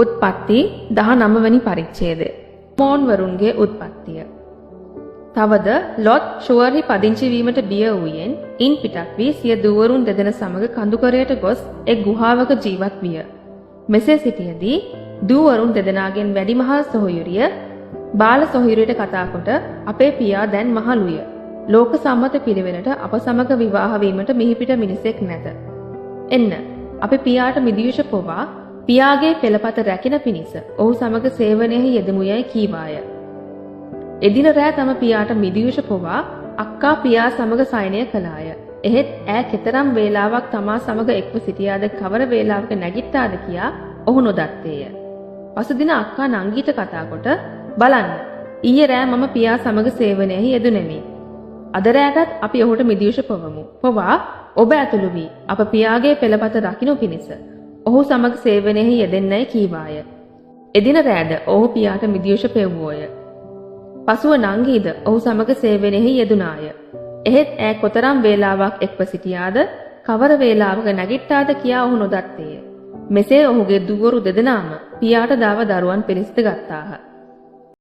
උත්පත්ති 19 වෙනි පරිච්ඡේදය. මෝන්වරුන්ගේ උත්පත්තිය. තවද ලොත් ෂුවර්හි පදිංචි වීමට බිය වූයෙන් ඉන් පිටත් වී සිය දුවරුන් දෙදෙන සමග කඳුකරයට ගොස් එක් ගුහාවක ජීවත් විය. මෙසේ සිටියදී දුවරුන් දෙදෙනාගෙන් වැඩිමහල් සොහොයුරිය බාල සොහොයුරියට කතා කොට අපේ පියා දැන් මහලුය. ලෝක සම්මත පිළිවෙලට අප සමග විවාහ වීමට මිහිපිට මිනිසෙක් නැත. එන්න අපි පියාට මිදිවිෂ පොවා පියාගේ පෙළපත රැකින පිණිස ඔහු සමග සේවනයෙහි යෙදමු යයි කීවාය. එදින රෑ තම පියාට මිදිවිෂ පොවා අක්කා පියා සමග සයනය කළාය. එහෙත් ඈ කෙතරම් වේලාවක් තමා සමග එක්ව සිටියාද කවර වේලාවක නැගිට්ටාද කියා ඔහු නොදත්තේය. පසුදින අක්කා නංගීට කතා කොට බලන්න ඊයේ රෑ මම පියා සමග සේවනයෙහි යෙදුණෙමි. අද රෑටත් අපි ඔහුට මිදිවිෂ පොවමු. පොවා ඔබ ඇතුළු වී අප පියාගේ පෙළපත රකින්නු පිණිස ඔහු සමග සේවනයෙහි යෙදෙන්නයි කීවාය. එදින රෑද ඔහු පියාට මිදිවිෂ පෙව්වෝය. පසුව නංගීද ඔහු සමග සේවනයෙහි යෙදුණාය. එහෙත් ඈ කොතරම් වේලාවක් එක්ව සිටියාද කවර වේලාවක නැගිට්ටාද කියා ඔහු නොදත්තේය. මෙසේ ඔහුගේ දුවරු දෙදෙනාම පියාට දාව දරුවන් පිළිසිත ගත්තාහ.